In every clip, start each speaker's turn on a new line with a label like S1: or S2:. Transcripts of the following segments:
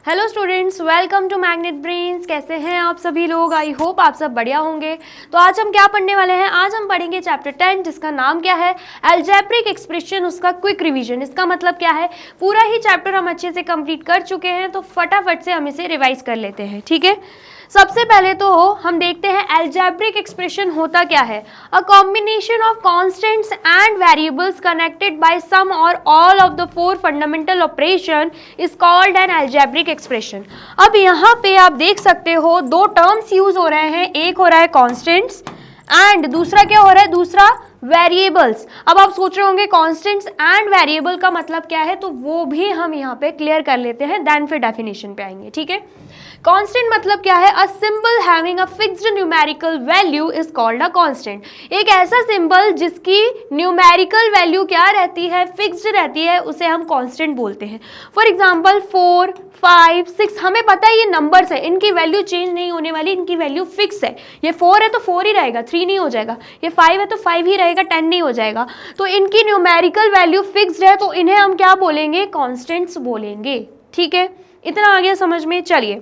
S1: Hello students, welcome to Magnet Brains. कैसे हैं आप सभी लोग? आई होप आप सब बढ़िया होंगे। तो आज हम क्या पढ़ने वाले हैं? आज हम पढ़ेंगे चैप्टर 10 जिसका नाम क्या है? अलजेब्रिक एक्सप्रेशन, उसका क्विक रिवीजन। इसका मतलब क्या है? पूरा ही चैप्टर हम अच्छे से कंप्लीट कर चुके हैं, तो फटाफट से हम इसे रिवाइज कर लेते हैं। ठीक है, सबसे पहले तो हम देखते हैं अलजेब्रिक एक्सप्रेशन होता क्या है। A combination of constants and variables connected by some or all of the four fundamental operation is called an algebraic expression. अब यहाँ पे आप देख सकते हो दो टर्म्स यूज हो रहे हैं, एक हो रहा है कॉन्स्टेंट्स एंड दूसरा क्या हो रहा है? दूसरा वेरिएबल्स। अब आप सोच रहे होंगे कॉन्स्टेंट्स एंड वेरिएबल का मतलब क्या है, तो वो भी हम यहाँ पे क्लियर कर लेते हैं, देन फिर डेफिनेशन पे आएंगे। ठीक है, कांस्टेंट मतलब क्या है? A symbol having a fixed numerical value is called a constant. एक ऐसा सिंबल जिसकी न्यूमेरिकल वैल्यू क्या रहती है? फिक्स्ड रहती है, उसे हम कांस्टेंट बोलते हैं। फॉर एग्जांपल 4, 5, 6, हमें पता है ये नंबर्स है, इनकी वैल्यू चेंज नहीं होने वाली, इनकी वैल्यू फिक्स है। ये 4 है तो 4 ही रहेगा, 3 नहीं हो जाएगा। ये 5 है तो 5 ही रहेगा, 10 नहीं हो जाएगा। तो इनकी न्यूमेरिकल वैल्यू फिक्स्ड है, तो इन्हें हम क्या बोलेंगे? कांस्टेंट्स बोलेंगे। ठीक है, इतना आ गया समझ में? चलिए,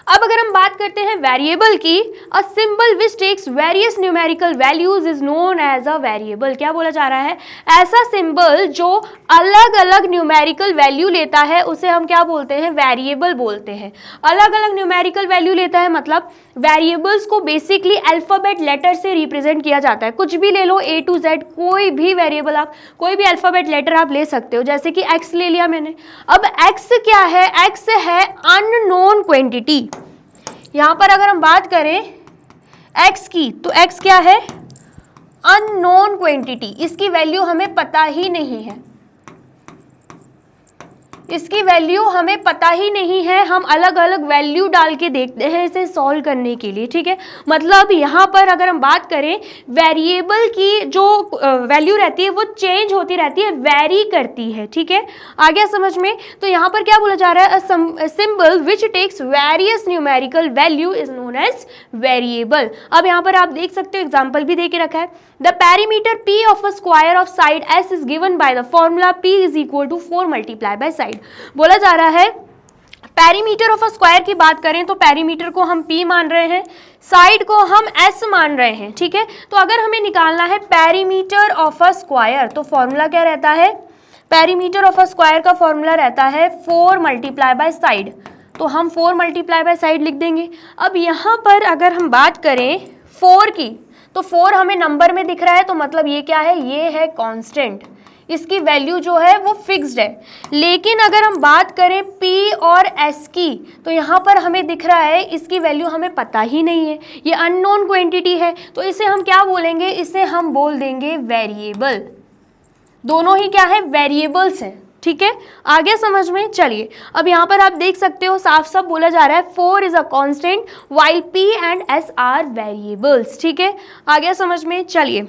S1: अब अगर हम बात करते हैं वेरिएबल की, a symbol which takes various numerical values is known as a variable. क्या बोला जा रहा है? ऐसा सिंबल जो अलग अलग न्यूमेरिकल वैल्यू लेता है उसे हम क्या बोलते हैं? वेरिएबल बोलते हैं। अलग अलग न्यूमेरिकल वैल्यू लेता है मतलब वेरिएबल्स को बेसिकली अल्फाबेट लेटर से रिप्रेजेंट किया जाता है। कुछ भी ले लो, A to Z, कोई भी वेरिएबल आप, कोई भी अल्फाबेट लेटर आप ले सकते हो। जैसे कि x ले लिया मैंने। अब x क्या है? x है अननोन क्वांटिटी। यहां पर अगर हम बात करें x की, तो x क्या है? Unknown quantity. इसकी वैल्यू हमें पता ही नहीं है, इसकी वैल्यू हमें पता ही नहीं है। हम अलग अलग वैल्यू डाल के देखते हैं इसे सॉल्व करने के लिए। ठीक है, मतलब यहाँ पर अगर हम बात करें वेरिएबल की जो वैल्यू रहती है वो चेंज होती रहती है, वेरी करती है। ठीक है, आ गया समझ में? तो यहाँ पर क्या बोला जा रहा है? Symbol which takes various numerical value is known as variable. अब यहाँ पर आप देख सकते हो, एग्जाम्पल भी दे के रखा है। The perimeter P of a square of side S is given by the formula P is equal to 4 multiply by side. बोला जा रहा है पेरीमीटर ऑफ अ स्क्वायर की बात करें तो पेरीमीटर को हम P मान रहे हैं, साइड को हम S मान रहे हैं। ठीक है, तो अगर हमें निकालना है पेरीमीटर ऑफ अ स्क्वायर तो फॉर्मूला क्या रहता है? पेरीमीटर ऑफ अ स्क्वायर का फॉर्मूला रहता है 4 मल्टीप्लाई बाय साइड, तो हम 4 मल्टीप्लाई बाय साइड लिख देंगे। अब यहाँ पर अगर हम बात करें 4 की, तो 4 हमें नंबर में दिख रहा है, तो मतलब ये क्या है? ये है कांस्टेंट, इसकी वैल्यू जो है वो फिक्स्ड है। लेकिन अगर हम बात करें P और S की, तो यहाँ पर हमें दिख रहा है इसकी वैल्यू हमें पता ही नहीं है, ये अननोन क्वांटिटी है, तो इसे हम क्या बोलेंगे? इसे हम बोल देंगे वेरिएबल। दोनों ही क्या है? वेरिएबल्स हैं। ठीक है, आगे समझ में? चलिए, अब यहाँ पर आप देख सकते हो साफ साफ बोला जा रहा है 4 is a constant while P and S are variables. ठीक है, आ गया समझ में? चलिए,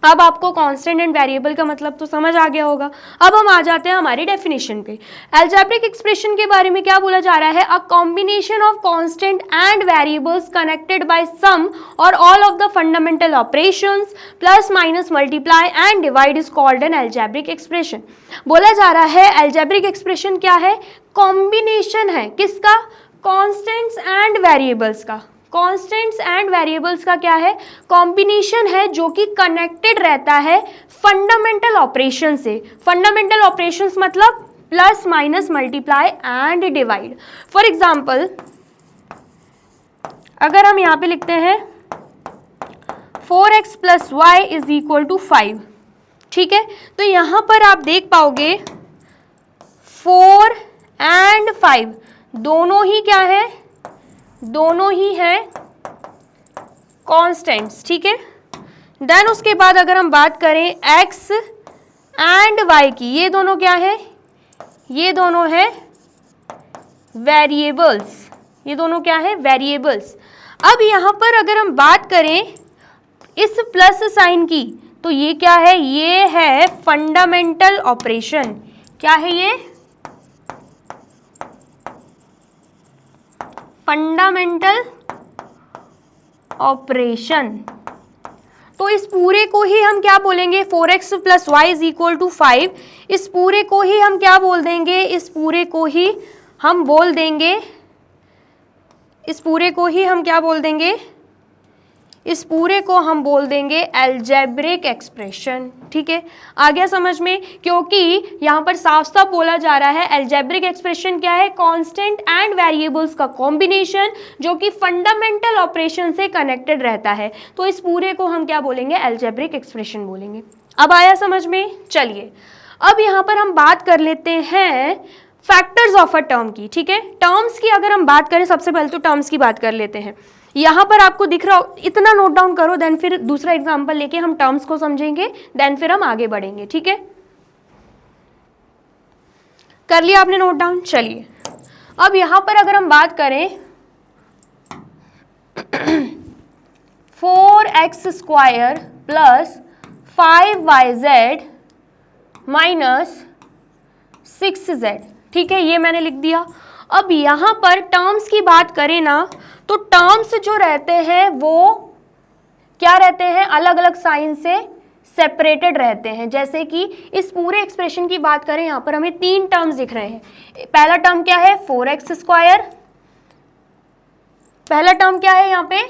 S1: अब आपको कांस्टेंट एंड वेरिएबल का मतलब तो समझ आ गया होगा। अब हम आ जाते हैं हमारी डेफिनेशन पे। अलजेब्रिक एक्सप्रेशन के बारे में क्या बोला जा रहा है? A combination of constant and variables connected by some or all of the fundamental operations plus minus multiply and divide is called an algebraic expression. बोला जा रहा है अलजेब्रिक एक्सप्रेशन क्या है? कॉम्बिनेशन है किसका? कांस्टेंट्स एंड वेरिएबल्स का। Constants and variables का क्या है? कॉम्बिनेशन है जो कि कनेक्टेड रहता है फंडामेंटल ऑपरेशन से। फंडामेंटल ऑपरेशंस मतलब plus minus multiply and divide. For example अगर हम यहाँ पे लिखते हैं 4x plus y is equal to 5, ठीक है, तो यहाँ पर आप देख पाओगे 4 एंड 5 दोनों ही क्या है? दोनों ही है कांस्टेंट्स। ठीक है, देन उसके बाद अगर हम बात करें x एंड y की, ये दोनों क्या है? ये दोनों है वेरिएबल्स। ये दोनों क्या है? वेरिएबल्स। अब यहाँ पर अगर हम बात करें इस प्लस साइन की, तो ये क्या है? ये है फंडामेंटल ऑपरेशन। क्या है ये? Fundamental operation. तो इस पूरे को ही हम क्या बोलेंगे? 4x + y = 5। इस पूरे को ही हम क्या बोल देंगे? इस पूरे को ही हम बोल देंगे, इस पूरे को ही हम क्या बोल देंगे, इस पूरे को हम बोल देंगे एल्जेब्रिक एक्सप्रेशन। ठीक है, आ गया समझ में? क्योंकि यहाँ पर साफ साफ बोला जा रहा है एल्जेब्रिक एक्सप्रेशन क्या है, कांस्टेंट एंड वेरिएबल्स का कॉम्बिनेशन जो कि फंडामेंटल ऑपरेशन से कनेक्टेड रहता है। तो इस पूरे को हम क्या बोलेंगे, एल्जेब्रिक एक्सप्रेशन बोलेंगे। अब आया समझ में? चलिए अब यहाँ पर हम बात कर लेते हैं फैक्टर्स ऑफ अ टर्म की। ठीक है, टर्म्स की अगर हम बात करें, सबसे पहले तो टर्म्स की बात कर लेते हैं। यहां पर आपको दिख रहा हो, इतना नोट डाउन करो, देन फिर दूसरा एग्जांपल लेके हम टर्म्स को समझेंगे, देन फिर हम आगे बढ़ेंगे। ठीक है, कर लिया आपने नोट डाउन? चलिए अब यहां पर अगर हम बात करें 4x² plus 5yz minus 6z। ठीक है, ये मैंने लिख दिया। अब यहां पर टर्म्स की बात करें ना, तो टर्म्स जो रहते हैं वो क्या रहते हैं, अलग अलग साइन से सेपरेटेड रहते हैं। जैसे कि इस पूरे एक्सप्रेशन की बात करें, यहां पर हमें 3 टर्म्स दिख रहे हैं। पहला टर्म क्या है, 4x², पहला टर्म क्या है यहाँ पे,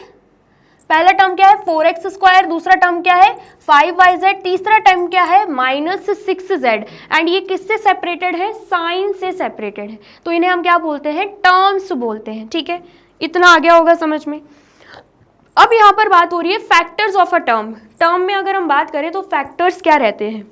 S1: पहला टर्म क्या है 4x², दूसरा टर्म क्या है 5yz, तीसरा टर्म क्या है -6z। एंड ये किससे सेपरेटेड है, साइन से सेपरेटेड है। तो इन्हें हम क्या बोलते हैं, टर्म्स बोलते हैं। ठीक है, इतना आ गया होगा समझ में। अब यहां पर बात हो रही है factors of a term. Term में अगर हम बात करें तो फैक्टर्स क्या रहते हैं।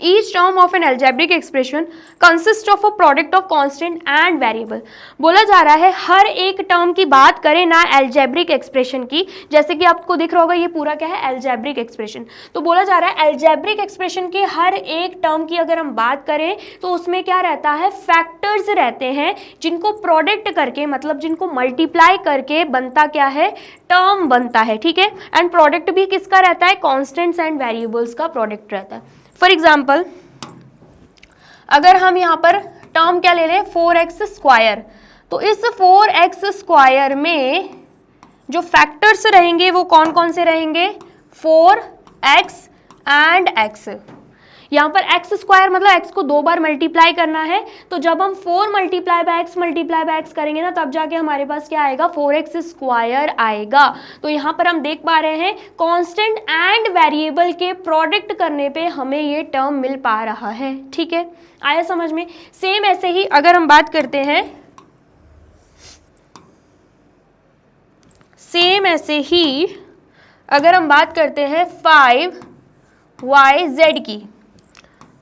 S1: Each term of an algebraic expression consists of a product of constant and variable। बोला जा रहा है हर एक टर्म की बात करें ना एल्जेब्रिक एक्सप्रेशन की, जैसे कि आपको दिख रहा होगा ये पूरा क्या है, एल्जेब्रिक एक्सप्रेशन। तो बोला जा रहा है एल्जेब्रिक एक्सप्रेशन के हर एक टर्म की अगर हम बात करें तो उसमें क्या रहता है, फैक्टर्स रहते हैं जिनको प्रोडक्ट करके, मतलब जिनको मल्टीप्लाई करके बनता क्या है, टर्म बनता है। ठीक है, एंड प्रोडक्ट भी किसका रहता है, कॉन्स्टेंट्स एंड वेरिएबल्स का प्रोडक्ट रहता है। फॉर एग्जाम्पल अगर हम यहाँ पर टर्म क्या ले लें, 4x², तो इस 4x² में जो फैक्टर्स रहेंगे वो कौन कौन से रहेंगे, 4x एंड x। यहाँ पर x² मतलब x को 2 बार मल्टीप्लाई करना है, तो जब हम 4 मल्टीप्लाई बाय x करेंगे ना, तब जाके हमारे पास क्या आएगा, 4x² आएगा। तो यहाँ पर हम देख पा रहे हैं कांस्टेंट एंड वेरिएबल के प्रोडक्ट करने पे हमें ये टर्म मिल पा रहा है। ठीक है, आया समझ में? सेम ऐसे ही अगर हम बात करते हैं, सेम ऐसे ही अगर हम बात करते हैं 5yz की,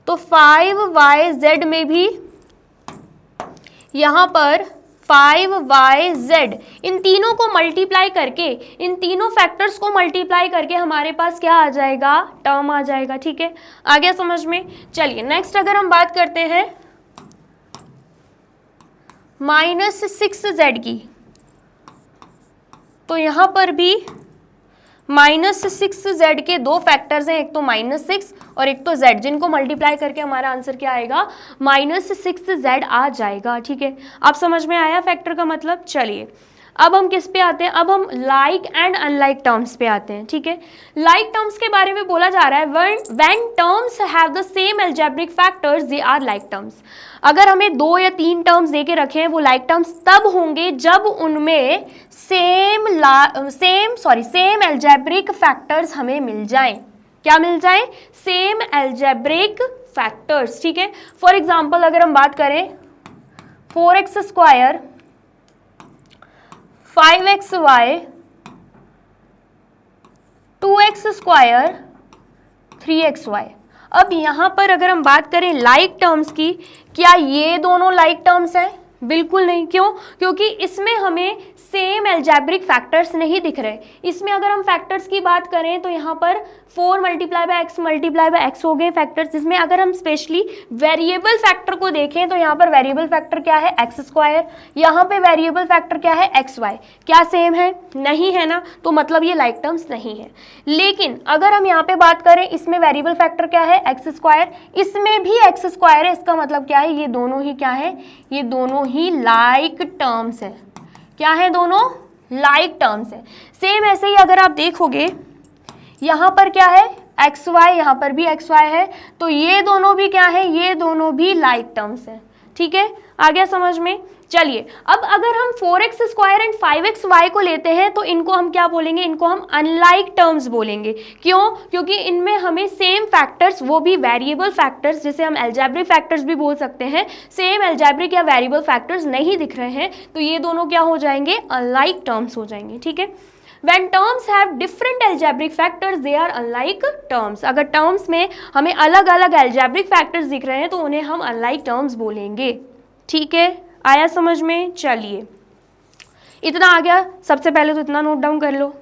S1: तो 5yz में भी यहाँ पर 5yz, इन तीनों को मल्टीप्लाई करके, इन तीनों फैक्टर्स को मल्टीप्लाई करके हमारे पास क्या आ जाएगा, टर्म आ जाएगा। ठीक है, आ गया समझ में? चलिए नेक्स्ट अगर हम बात करते हैं -6z की, तो यहाँ पर भी -6z के 2 फैक्टर्स हैं, एक तो -6 और एक तो z, जिनको मल्टीप्लाई करके हमारा आंसर क्या आएगा, -6z आ जाएगा। ठीक है, आप समझ में आया फैक्टर का मतलब? चलिए अब हम किस पे आते हैं, अब हम लाइक एंड अनलाइक टर्म्स पे आते हैं। ठीक है, लाइक टर्म्स के बारे में बोला जा रहा है when terms have the same algebraic factors they are like terms. अगर हमें 2 या 3 टर्म्स दे के रखे हैं, वो लाइक टर्म्स तब होंगे जब उनमें सेम अलजेब्रिक फैक्टर्स हमें मिल जाएं। क्या मिल जाए, सेम अलजेब्रिक फैक्टर्स। ठीक है, फॉर एग्जाम्पल अगर हम बात करें 4x², 5xy, 2x², 3xy। अब यहां पर अगर हम बात करें लाइक टर्म्स की, क्या ये दोनों लाइक टर्म्स हैं? बिल्कुल नहीं। क्यों? क्योंकि इसमें हमें सेम अलजेब्रिक फैक्टर्स नहीं दिख रहे। इसमें अगर हम फैक्टर्स की बात करें तो यहाँ पर 4 मल्टीप्लाई बाय x हो गए फैक्टर्स, जिसमें अगर हम स्पेशली वेरिएबल फैक्टर को देखें तो यहाँ पर वेरिएबल फैक्टर क्या है, x², यहाँ पे वेरिएबल फैक्टर क्या है, xy। क्या सेम है? नहीं है ना, तो मतलब ये लाइक टर्म्स नहीं है। लेकिन अगर हम यहाँ पे बात करें, इसमें वेरिएबल फैक्टर क्या है, x², इसमें भी x² है, इसका मतलब क्या है, ये दोनों ही क्या है, ये दोनों ही लाइक टर्म्स है। क्या है? दोनों लाइक टर्म्स है। सेम ऐसे ही अगर आप देखोगे, यहाँ पर क्या है, xy, यहाँ पर भी xy है, तो ये दोनों भी क्या है, ये दोनों भी लाइक टर्म्स है। ठीक है, आ गया समझ में। चलिए अब अगर हम 4x² एंड 5xy को लेते हैं तो इनको हम क्या बोलेंगे, इनको हम अनलाइक टर्म्स बोलेंगे। क्यों? क्योंकि इनमें हमें सेम फैक्टर्स, वो भी वेरिएबल फैक्टर्स, जिसे हम अलजेब्रिक फैक्टर्स भी बोल सकते हैं, सेम अलजेब्रिक या वेरिएबल फैक्टर्स नहीं दिख रहे हैं, तो ये दोनों क्या हो जाएंगे, अनलाइक टर्म्स हो जाएंगे। ठीक है, When terms have different algebraic factors, they are unlike terms. अगर terms में हमें अलग अलग algebraic factors दिख रहे हैं तो उन्हें हम unlike terms बोलेंगे। ठीक है, आया समझ में। चलिए इतना आ गया, सबसे पहले तो इतना नोट डाउन कर लो।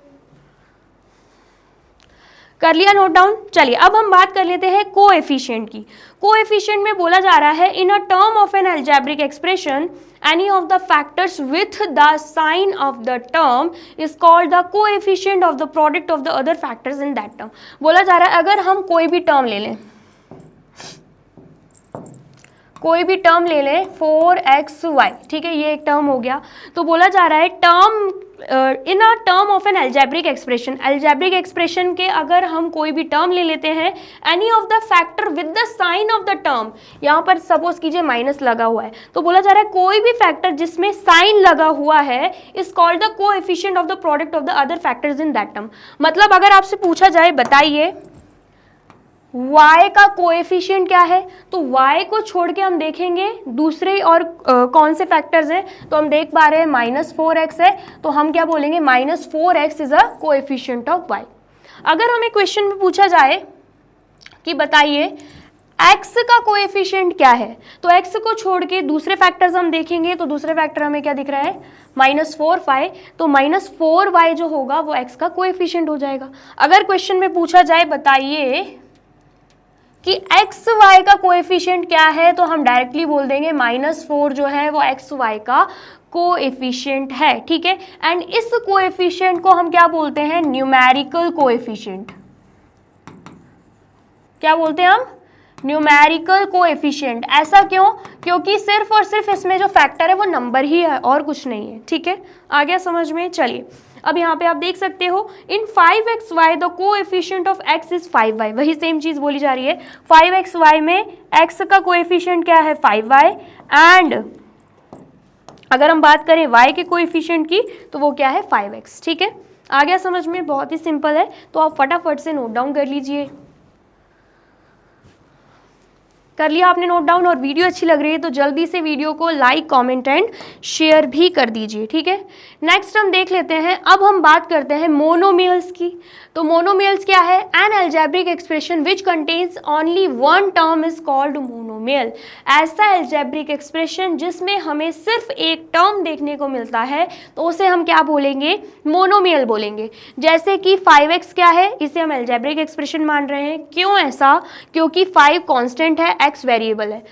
S1: कर लिया नोट डाउन। चलिए अब हम बात कर लेते हैं कोएफिशिएंट की। कोएफिशिएंट में बोला जा रहा है in a term of an algebraic expression any of the factors with the sign of the term is called the coefficient of the product of the other factors in that term. बोला जा रहा है अगर हम कोई भी term ले लें, कोई भी टर्म ले लें 4xy, ठीक है, ये एक टर्म हो गया, तो बोला जा रहा है term in a term of an algebraic expression, algebraic expression के अगर हम कोई भी टर्म ले लेते हैं, any of the factor with the sign of the term, यहाँ पर सपोज कीजिए माइनस लगा हुआ है, तो बोला जा रहा है कोई भी फैक्टर जिसमें साइन लगा हुआ है is called the coefficient of the product of the other factors in that term. मतलब अगर आपसे पूछा जाए बताइए y का कोएफिशिएंट क्या है, तो y को छोड़ के हम देखेंगे दूसरे और कौन से फैक्टर्स हैं, तो हम देख पा रहे हैं -4x है, तो हम क्या बोलेंगे -4x is a coefficient of y। अगर हमें क्वेश्चन में पूछा जाए कि बताइए x का कोएफिशिएंट क्या है, तो x को छोड़ के दूसरे फैक्टर्स हम देखेंगे, तो दूसरे फैक्टर हमें क्या दिख रहा है -4y, तो -4y जो होगा वो x का कोएफिशिएंट हो जाएगा। अगर क्वेश्चन में पूछा जाए बताइए कि एक्स वाई का कोएफिशिएंट क्या है, तो हम डायरेक्टली बोल देंगे -4 जो है वो एक्स वाई का कोएफिशिएंट है। ठीक है, एंड इस कोएफिशिएंट को हम क्या बोलते हैं, न्यूमेरिकल कोएफिशिएंट। क्या बोलते हैं हम, न्यूमेरिकल कोएफिशिएंट। ऐसा क्यों? क्योंकि सिर्फ और सिर्फ इसमें जो फैक्टर है वो नंबर ही है और कुछ नहीं है। ठीक है, आ गया समझ में। चलिए अब यहाँ पे आप देख सकते हो इन 5xy the coefficient of x is 5y, वही सेम चीज बोली जा रही है। 5xy में x का कोएफिशिएंट क्या है 5y, एंड अगर हम बात करें y के कोएफिशिएंट की तो वो क्या है 5x। ठीक है, आ गया समझ में, बहुत ही सिंपल है, तो आप फटाफट से नोट डाउन कर लीजिए। कर लिया आपने नोट डाउन, और वीडियो अच्छी लग रही है तो जल्दी से वीडियो को लाइक, कमेंट एंड शेयर भी कर दीजिए। ठीक है, नेक्स्ट हम देख लेते हैं, अब हम बात करते हैं मोनोमियल्स की। तो मोनोमियल्स क्या है, N algebraic expression which contains only one term is called monomial. ऐसा अलजेब्रिक एक्सप्रेशन जिसमें हमें सिर्फ एक टर्म देखने को मिलता है तो उसे हम क्या बोलेंगे, मोनोमियल बोलेंगे। जैसे कि 5x क्या है, इसे हम अलजेब्रिक एक्सप्रेशन मान रहे हैं। क्यों ऐसा? क्योंकि 5 कांस्टेंट है, x वेरिएबल है,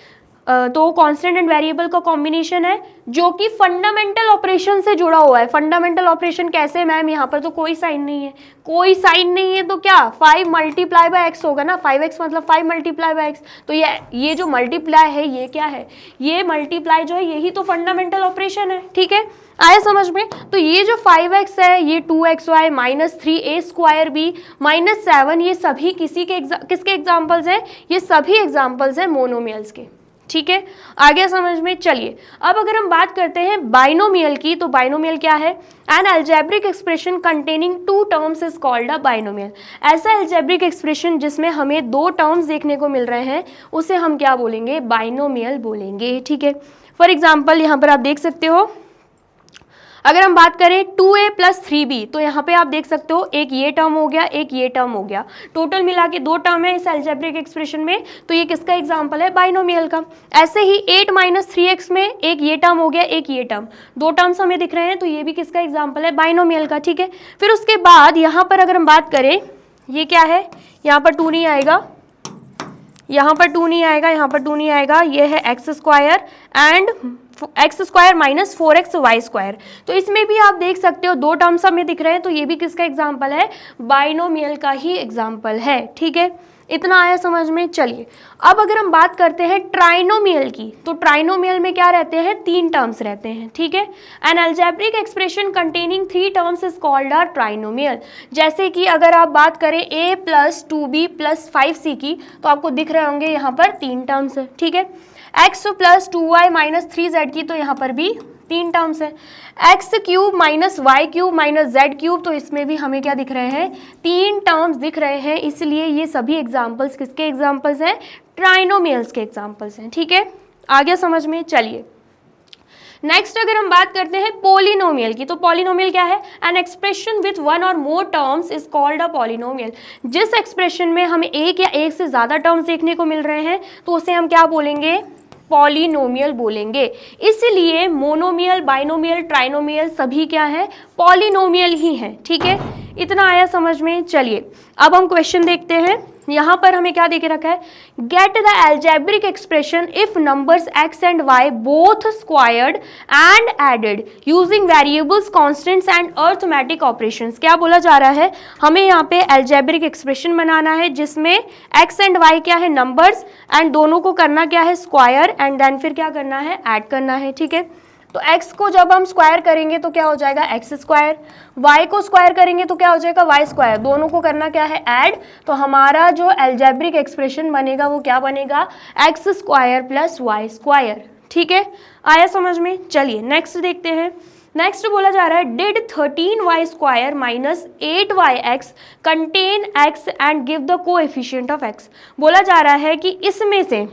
S1: तो कांस्टेंट एंड वेरिएबल का कॉम्बिनेशन है जो कि फंडामेंटल ऑपरेशन से जुड़ा हुआ है। फंडामेंटल ऑपरेशन कैसे मैम, यहाँ पर तो कोई साइन नहीं है, कोई साइन नहीं है तो क्या 5 मल्टीप्लाई बाय x होगा ना, 5x मतलब 5 मल्टीप्लाई बाय x, तो ये जो मल्टीप्लाई है ये क्या है, ये मल्टीप्लाई जो है यही तो फंडामेंटल ऑपरेशन है। ठीक है, आया समझ में। तो ये जो 5x है, ये 2xy -3a² -7, ये सभी किसके एग्जाम्पल्स हैं, ये सभी एग्जाम्पल्स हैं मोनोमियल्स के। ठीक है, आ गया समझ में। चलिए अब अगर हम बात करते हैं बाइनोमियल की, तो बाइनोमियल क्या है, N algebraic expression containing 2 terms is called a binomial. ऐसा अलजेब्रिक एक्सप्रेशन जिसमें हमें 2 टर्म्स देखने को मिल रहे हैं उसे हम क्या बोलेंगे, बाइनोमियल बोलेंगे। ठीक है, फॉर एग्जाम्पल यहाँ पर आप देख सकते हो, अगर हम बात करें 2a + 3b, तो यहाँ पे आप देख सकते हो एक ये टर्म हो गया, एक ये टर्म हो गया, टोटल मिला के 2 टर्म है इस अलजेब्रिक एक्सप्रेशन में, तो ये किसका एग्जांपल है, बाइनोमियल का। ऐसे ही 8 - 3x में एक ये टर्म हो गया, एक ये टर्म, 2 टर्म्स हमें दिख रहे हैं, तो ये भी किसका एग्जाम्पल है, बाइनोमियल का। ठीक है, फिर उसके बाद यहाँ पर अगर हम बात करें, ये क्या है, यहाँ पर 2 नहीं आएगा, यहाँ पर 2 नहीं आएगा, यहाँ पर 2 नहीं आएगा, ये है x² एंड x² - 4xy²। तो इसमें भी आप देख सकते हो 2 टर्म्स हमें दिख रहे हैं, तो ये भी किसका एग्जाम्पल है, बाइनोमियल का ही एग्जाम्पल है। ठीक है, इतना आया समझ में। चलिए अब अगर हम बात करते हैं ट्राइनोमियल की, तो ट्राइनोमियल में क्या रहते हैं, 3 टर्म्स रहते हैं। ठीक है, N algebraic expression containing 3 terms is called a trinomial. जैसे कि अगर आप बात करें a + 2b + 5c की, तो आपको दिख रहे होंगे यहाँ पर 3 टर्म्स है। ठीक है, x plus 2y minus 3z की, तो यहाँ पर भी 3 टर्म्स है। X cube minus y cube minus z cube, तो इसमें भी हमें क्या दिख रहे हैं, 3 टर्म्स दिख रहे हैं। इसलिए ये सभी एग्जाम्पल्स किसके एग्जाम्पल्स हैं, ट्राइनोमियल्स के एग्जाम्पल्स हैं। ठीक है, आ गया समझ में। चलिए नेक्स्ट अगर हम बात करते हैं पॉलिनोमियल की, तो पॉलिनोमियल क्या है, एन एक्सप्रेशन विथ वन और मोर terms is called a polynomial. जिस एक्सप्रेशन में हमें एक या एक से ज़्यादा टर्म्स देखने को मिल रहे हैं तो उसे हम क्या बोलेंगे, पॉलिनोमियल बोलेंगे। इसलिए मोनोमियल, बाइनोमियल, ट्राइनोमियल सभी क्या है, पॉलिनोमियल ही हैं। ठीक है, इतना आया समझ में। चलिए अब हम क्वेश्चन देखते हैं। यहाँ पर हमें क्या देके रखा है, get the algebraic expression if numbers x and y both squared and added using variables, constants and arithmetic operations. क्या बोला जा रहा है, हमें यहाँ पे एल्जेब्रिक एक्सप्रेशन बनाना है जिसमें x एंड y क्या है, नंबर्स, एंड दोनों को करना क्या है, स्क्वायर, एंड देन फिर क्या करना है, ऐड करना है। ठीक है, तो x को जब हम स्क्वायर करेंगे तो क्या हो जाएगा, x स्क्वायर, y को स्क्वायर करेंगे तो क्या हो जाएगा, y स्क्वायर, दोनों को करना क्या है, ऐड। तो हमारा जो एल्जेब्रिक एक्सप्रेशन बनेगा वो क्या बनेगा, x square plus y square. ठीक है, आया समझ में। चलिए नेक्स्ट देखते हैं। नेक्स्ट बोला जा रहा है, did 13y square minus 8yx contain x and give the coefficient of x। बोला जा रहा है कि इसमें से,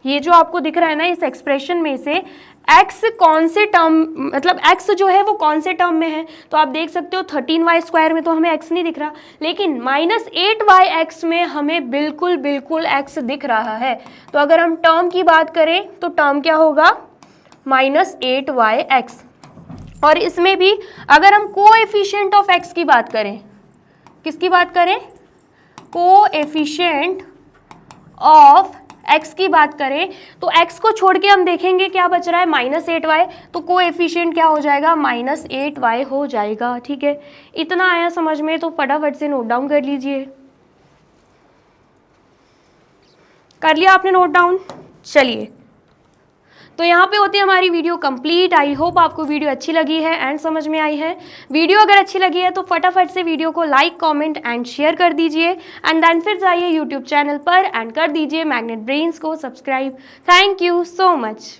S1: ये जो आपको दिख रहा है ना, इस एक्सप्रेशन में से x कौन से टर्म, मतलब x जो है वो कौन से टर्म में है, तो आप देख सकते हो 13y स्क्वायर में तो हमें x नहीं दिख रहा, लेकिन माइनस 8yx में हमें बिल्कुल बिल्कुल x दिख रहा है। तो अगर हम टर्म की बात करें तो टर्म क्या होगा, माइनस 8yx। और इसमें भी अगर हम कोएफिशिएंट ऑफ x की बात करें, किसकी बात करें, कोएफिशिएंट ऑफ x की बात करें, तो x को छोड़ के हम देखेंगे क्या बच रहा है, माइनस 8y, तो कोएफिशिएंट क्या हो जाएगा, माइनस 8y हो जाएगा। ठीक है, इतना आया समझ में, तो फटाफट से नोट डाउन कर लीजिए। कर लिया आपने नोट डाउन। चलिए, तो यहाँ पे होती है हमारी वीडियो कंप्लीट। आई होप आपको वीडियो अच्छी लगी है एंड समझ में आई है। वीडियो अगर अच्छी लगी है तो फटाफट से वीडियो को लाइक, कमेंट एंड शेयर कर दीजिए, एंड देन फिर जाइए यूट्यूब चैनल पर एंड कर दीजिए मैग्नेट ब्रेन्स को subscribe. Thank you so much.